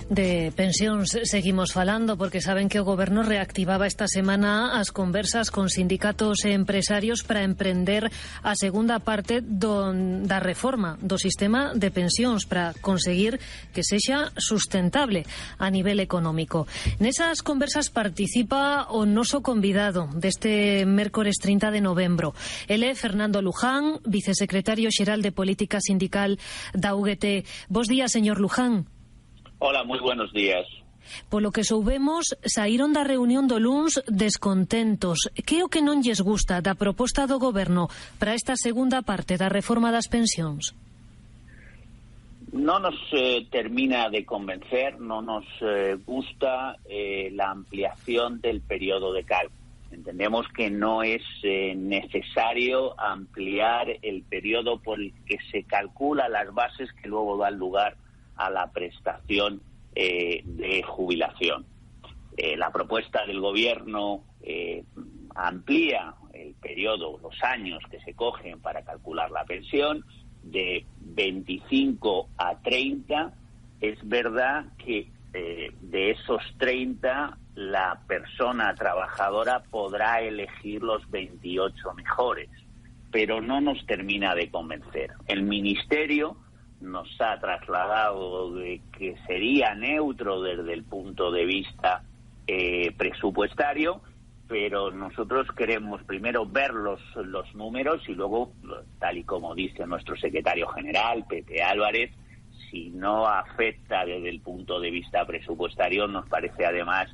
De pensións seguimos falando porque saben que o Goberno reactivaba esta semana as conversas con sindicatos e empresarios para emprender a segunda parte da reforma do sistema de pensións para conseguir que sexa sustentable a nivel económico. Nesas conversas participa o noso convidado deste mércores 30 de novembro. Ele é Fernando Luján, vicesecretario xeral de Política Sindical da UGT. Bos días, señor Luján. Hola, moi buenos días. Polo que soubemos, saíron da reunión do luns descontentos. Que é o que non lles gusta da proposta do Goberno para esta segunda parte da reforma das pensións? No nos termina de convencer, no nos gusta la ampliación del periodo de cálculo. Entendemos que no es necesario ampliar el periodo por el que se calcula las bases que luego dan lugar a la prestación de jubilación. La propuesta del Gobierno amplía el periodo, los años que se cogen para calcular la pensión, de 25 a 30. Es verdad que de esos 30 la persona trabajadora podrá elegir los 28 mejores, pero no nos termina de convencer. El Ministerio nos ha trasladado de que sería neutro desde el punto de vista presupuestario, pero nosotros queremos primero ver los números y luego, tal y como dice nuestro secretario general, Pepe Álvarez, si no afecta desde el punto de vista presupuestario, nos parece además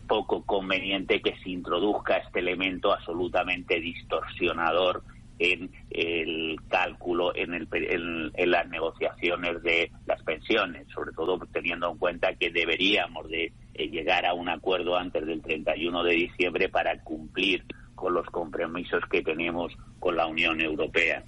poco conveniente que se introduzca este elemento absolutamente distorsionador en el cálculo, en las negociaciones de las pensiones, sobre todo teniendo en cuenta que deberíamos de llegar a un acuerdo antes del 31 de diciembre para cumplir con los compromisos que tenemos con la Unión Europea.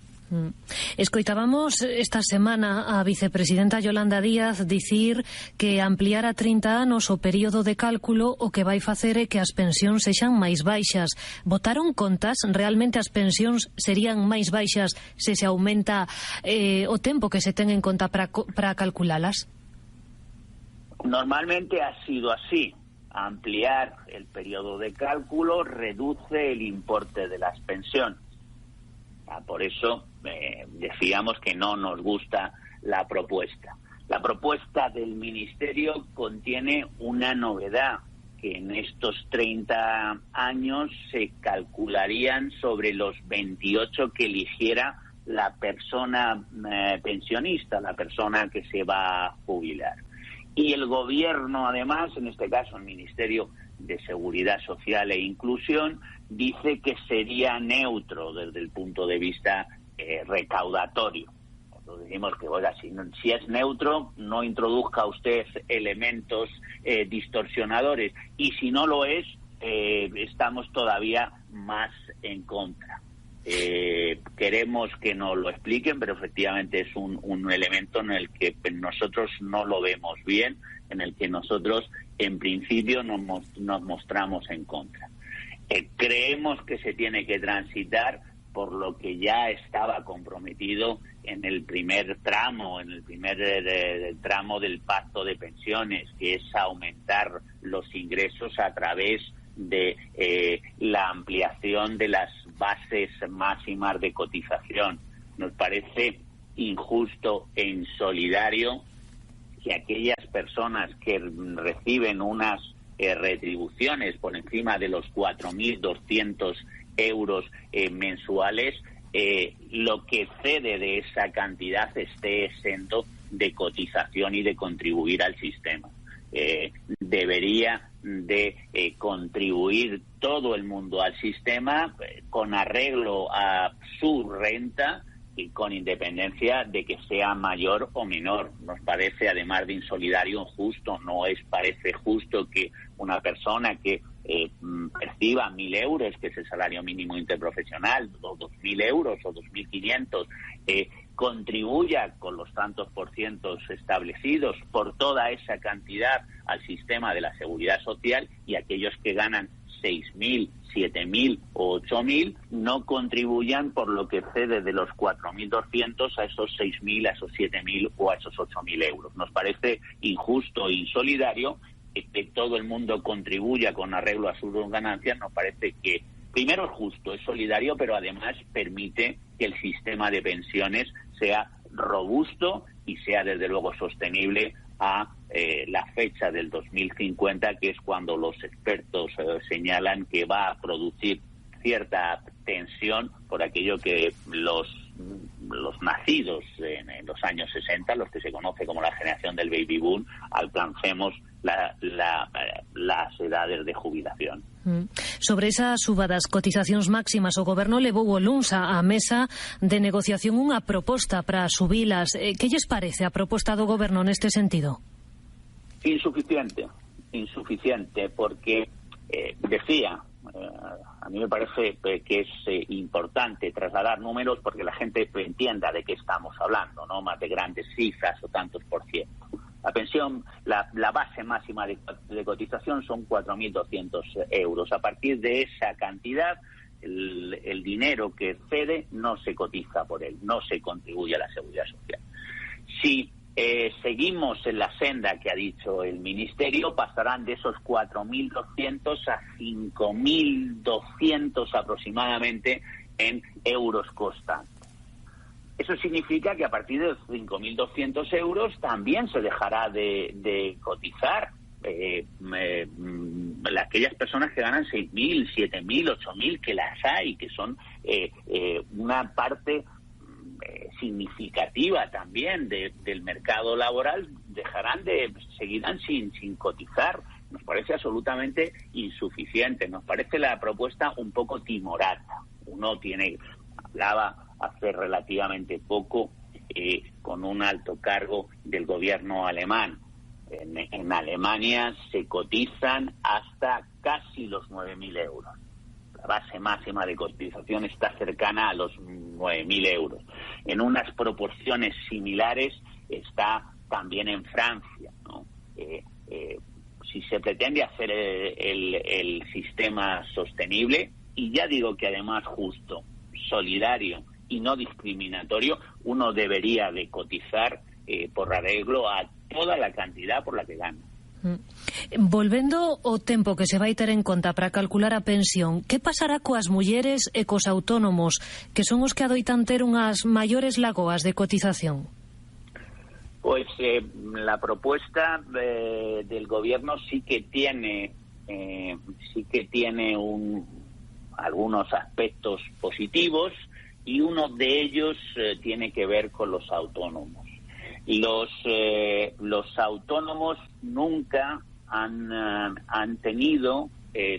Escoitábamos esta semana a vicepresidenta Yolanda Díaz dicir que ampliar a 30 anos o período de cálculo o que vai facer é que as pensións sexan máis baixas. Botaron contas? Realmente as pensións serían máis baixas se se aumenta o tempo que se ten en conta para calculalas? Normalmente ha sido así. Ampliar el periodo de cálculo reduce el importe de las pensiones. Por eso decíamos que no nos gusta la propuesta. La propuesta del Ministerio contiene una novedad, que en estos 30 años se calcularían sobre los 28 que eligiera la persona pensionista, la persona que se va a jubilar. Y el Gobierno, además, en este caso el Ministerio de Seguridad Social e Inclusión, dice que sería neutro desde el punto de vista recaudatorio. Entonces decimos que, oiga, si es neutro, no introduzca usted elementos distorsionadores, y si no lo es, estamos todavía más en contra. Queremos que nos lo expliquen, pero efectivamente es un elemento en el que nosotros no lo vemos bien, en el que nosotros en principio nos mostramos en contra. Creemos que se tiene que transitar por lo que ya estaba comprometido en el primer tramo, tramo del pacto de pensiones, que es aumentar los ingresos a través de la ampliación de las bases máximas de cotización. Nos parece injusto e insolidario que aquellas personas que reciben unas retribuciones por encima de los 4.200 euros mensuales, lo que cede de esa cantidad esté exento de cotización y de contribuir al sistema. Debería de contribuir todo el mundo al sistema con arreglo a su renta y con independencia de que sea mayor o menor. Nos parece, además de insolidario, injusto. Parece justo que una persona que perciba 1.000 euros, que es el salario mínimo interprofesional, o 2.000 euros o 2.500, contribuya con los tantos por cientos establecidos por toda esa cantidad al sistema de la seguridad social, y aquellos que ganan 6.000, 7.000 o 8.000 no contribuyan por lo que cede de los 4.200 a esos 6.000, a esos 7.000 o a esos 8.000 euros. Nos parece injusto e insolidario que todo el mundo contribuya con arreglo a sus ganancias. Nos parece que primero es justo, es solidario, pero además permite que el sistema de pensiones sea robusto y sea desde luego sostenible a la fecha del 2050, que es cuando los expertos señalan que va a producir cierta tensión por aquello que los nacidos en los años 60, los que se conoce como la generación del baby boom, alcancemos las edades de jubilación. Sobre esas subadas cotizacións máximas, o Goberno levou o luns á mesa de negociación unha proposta para subilas. Que lles parece a proposta do Goberno neste sentido? Insuficiente, porque decía, a mí me parece que es importante trasladar números porque la gente entienda de qué estamos hablando, no más de grandes cifras o tantos por ciento. La pensión, la base máxima de cotización son 4.200 euros. A partir de esa cantidad, el dinero que excede no se cotiza por él, no se contribuye a la seguridad social. Si seguimos en la senda que ha dicho el Ministerio, pasarán de esos 4.200 a 5.200 aproximadamente en euros constantes. Eso significa que a partir de 5.200 euros también se dejará de cotizar aquellas personas que ganan 6.000, 7.000, 8.000, que las hay, que son una parte significativa también del mercado laboral, seguirán sin cotizar. Nos parece absolutamente insuficiente, nos parece la propuesta un poco timorata. Hablaba hace relativamente poco con un alto cargo del gobierno alemán. En Alemania se cotizan hasta casi los 9.000 euros. La base máxima de cotización está cercana a los 9.000 euros. En unas proporciones similares está también en Francia, ¿no? Si se pretende hacer el sistema sostenible, y ya digo que además justo, solidario y no discriminatorio, uno debería de cotizar por arreglo a toda la cantidad por la que gana. Volvendo ao tempo que se vai ter en conta para calcular a pensión, que pasará coas mulleres e cos autónomos, que son os que adoitan ter unhas maiores lagoas de cotización? Pues la propuesta del gobierno sí que tiene algunos aspectos positivos, y uno de ellos tiene que ver con los autónomos. Los autónomos nunca han tenido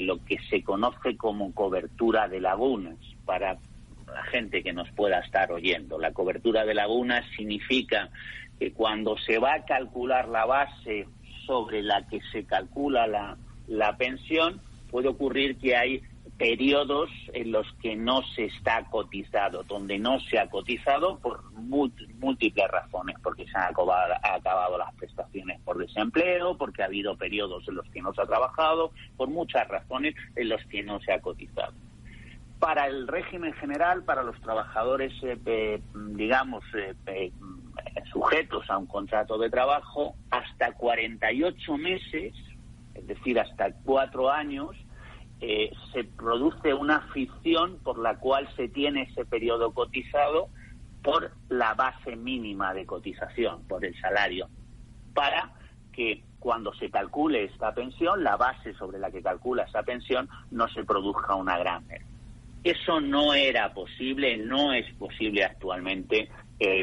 lo que se conoce como cobertura de lagunas. Para la gente que nos pueda estar oyendo, la cobertura de lagunas significa que cuando se va a calcular la base sobre la que se calcula la pensión, puede ocurrir que hay periodos en los que no se está cotizado, donde no se ha cotizado por múltiples razones, porque se han acabado las prestaciones por desempleo, porque ha habido periodos en los que no se ha trabajado, por muchas razones en los que no se ha cotizado. Para el régimen general, para los trabajadores, sujetos a un contrato de trabajo, hasta 48 meses, es decir, hasta 4 años, se produce una ficción por la cual se tiene ese periodo cotizado por la base mínima de cotización, por el salario, para que cuando se calcule esta pensión, la base sobre la que calcula esa pensión, no se produzca una gran merma. Eso no era posible, no es posible actualmente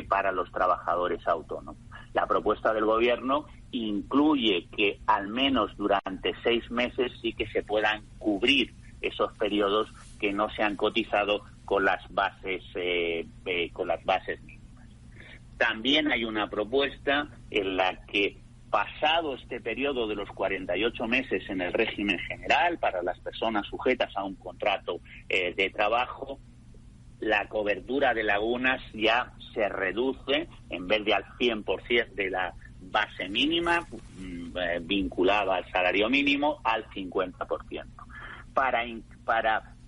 para los trabajadores autónomos. La propuesta del gobierno incluye que al menos durante 6 meses sí que se puedan cubrir esos periodos que no se han cotizado con las bases mínimas. También hay una propuesta en la que, pasado este periodo de los 48 meses en el régimen general para las personas sujetas a un contrato de trabajo, la cobertura de lagunas ya se reduce, en vez de al 100% de la base mínima vinculada al salario mínimo, al 50%. para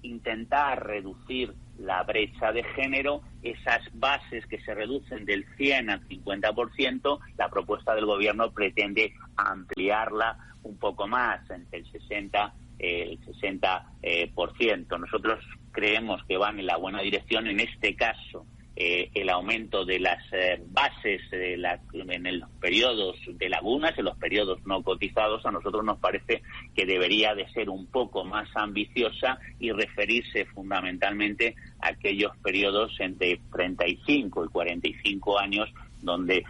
intentar reducir la brecha de género, esas bases que se reducen del 100 al 50%, la propuesta del Gobierno pretende ampliarla un poco más, entre el 60%. Nosotros creemos que van en la buena dirección. En este caso, el aumento de las bases en los periodos de lagunas, en los periodos no cotizados, a nosotros nos parece que debería de ser un poco más ambiciosa y referirse fundamentalmente a aquellos periodos entre 35 y 45 años donde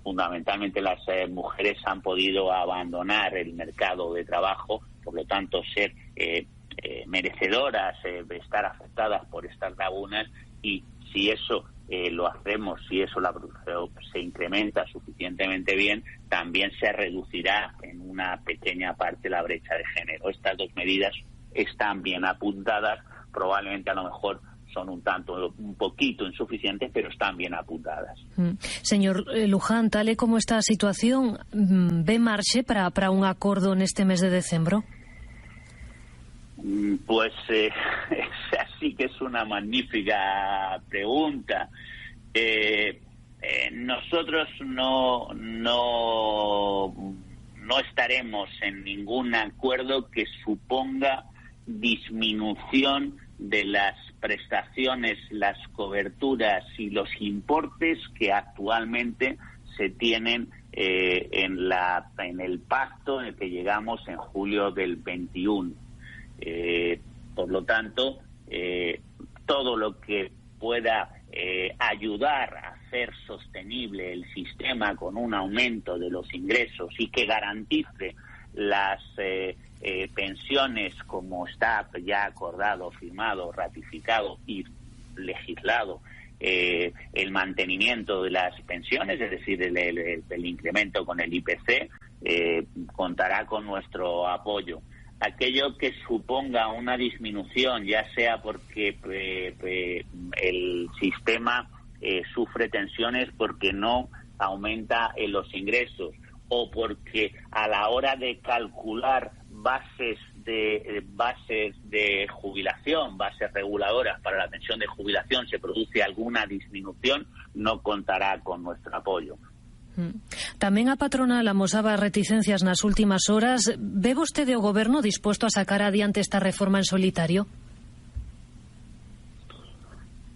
fundamentalmente las mujeres han podido abandonar el mercado de trabajo, por lo tanto ser merecedoras de estar afectadas por estas lagunas. Y si eso lo hacemos, si eso se incrementa suficientemente bien, también se reducirá en una pequeña parte la brecha de género. Estas dos medidas están bien apuntadas, probablemente a lo mejor son un poquito insuficientes, pero están bien apuntadas. Señor Luján, tal y como está a situación, ve marxe para un acordo neste mes de decembro? Pues así que es una magnífica pregunta. Nosotros no estaremos en ningún acuerdo que suponga disminución de las prestaciones, las coberturas y los importes que actualmente se tienen en el pacto en el que llegamos en julio del 21. Por lo tanto, todo lo que pueda ayudar a hacer sostenible el sistema con un aumento de los ingresos y que garantice las pensiones como está ya acordado, firmado, ratificado y legislado, el mantenimiento de las pensiones, es decir, el incremento con el IPC, contará con nuestro apoyo. Aquello que suponga una disminución, ya sea porque el sistema sufre tensiones porque no aumenta en los ingresos o porque a la hora de calcular bases de jubilación, bases reguladoras para la pensión de jubilación, se produce alguna disminución, no contará con nuestro apoyo. Tamén a patronal amosaba reticencias nas últimas horas. Ve vostede o Goberno disposto a sacar adiante esta reforma en solitario?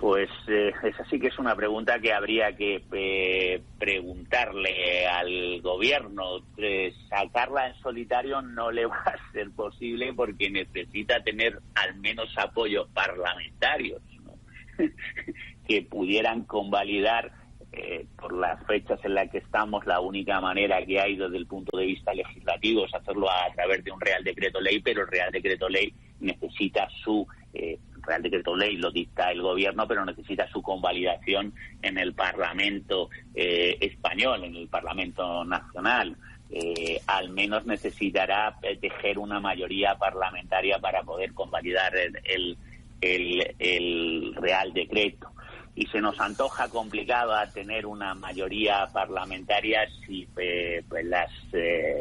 Pues esa sí que es una pregunta que habría que preguntarle al Gobierno. Sacarla en solitario no le va a ser posible porque necesita tener al menos apoyos parlamentarios, ¿no? que pudieran convalidar. Por las fechas en las que estamos, la única manera que hay desde el punto de vista legislativo es hacerlo a través de un Real Decreto Ley, pero el Real Decreto Ley necesita Real Decreto Ley lo dicta el Gobierno, pero necesita su convalidación en el Parlamento español, en el Parlamento nacional. Al menos necesitará tejer una mayoría parlamentaria para poder convalidar el Real Decreto. Y se nos antoja complicado tener una mayoría parlamentaria si las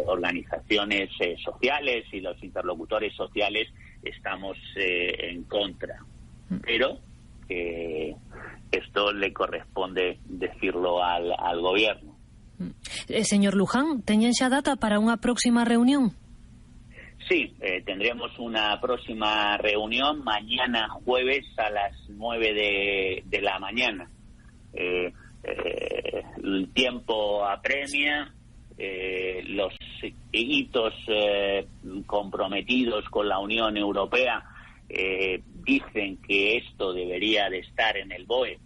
organizaciones sociales y los interlocutores sociales estamos en contra. Pero esto le corresponde decirlo al Gobierno. Señor Luján, ¿teñen xa data para unha próxima reunión? Sí, tendremos una próxima reunión mañana jueves a las 9 de la mañana. El tiempo apremia, los hitos comprometidos con la Unión Europea dicen que esto debería de estar en el BOE.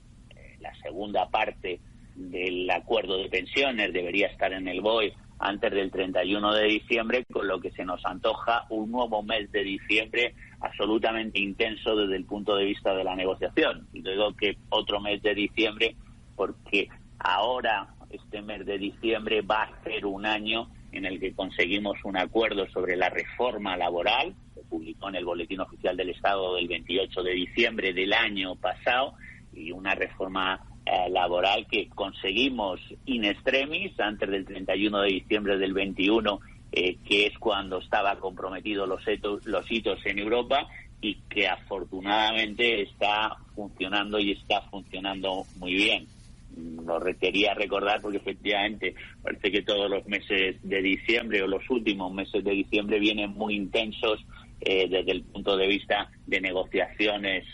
La segunda parte del acuerdo de pensiones debería estar en el BOE antes del 31 de diciembre, con lo que se nos antoja un nuevo mes de diciembre absolutamente intenso desde el punto de vista de la negociación. Y digo que otro mes de diciembre porque ahora este mes de diciembre va a ser un año en el que conseguimos un acuerdo sobre la reforma laboral, se publicó en el Boletín Oficial del Estado del 28 de diciembre del año pasado, y una reforma laboral que conseguimos in extremis antes del 31 de diciembre del 21 que es cuando estaba comprometido los hitos en Europa, y que afortunadamente está funcionando y está funcionando muy bien. Lo quería recordar porque efectivamente parece que todos los meses de diciembre o los últimos meses de diciembre vienen muy intensos desde el punto de vista de negociaciones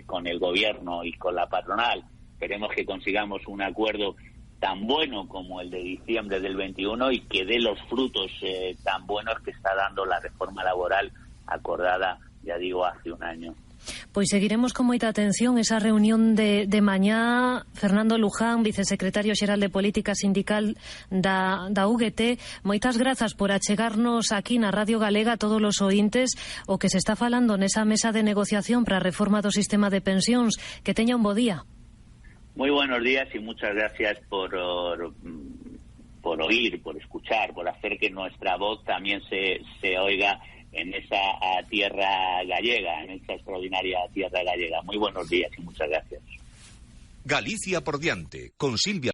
con el gobierno y con la patronal. Esperemos que consigamos un acuerdo tan bueno como el de diciembre del 21 y que dé los frutos tan buenos que está dando la reforma laboral acordada, ya digo, hace un año. Pois seguiremos con moita atención esa reunión de mañá. Fernando Luján, vicesecretario xeral de Política Sindical da UGT, moitas grazas por achegarnos aquí na Radio Galega a todos os ointes o que se está falando nesa mesa de negociación para a reforma do sistema de pensións. Que teña un bo día. Muy buenos días y muchas gracias por oír, por escuchar, por hacer que nuestra voz también se oiga en esa tierra gallega, en esa extraordinaria tierra gallega. Muy buenos días y muchas gracias. Galicia por diante, con Silvia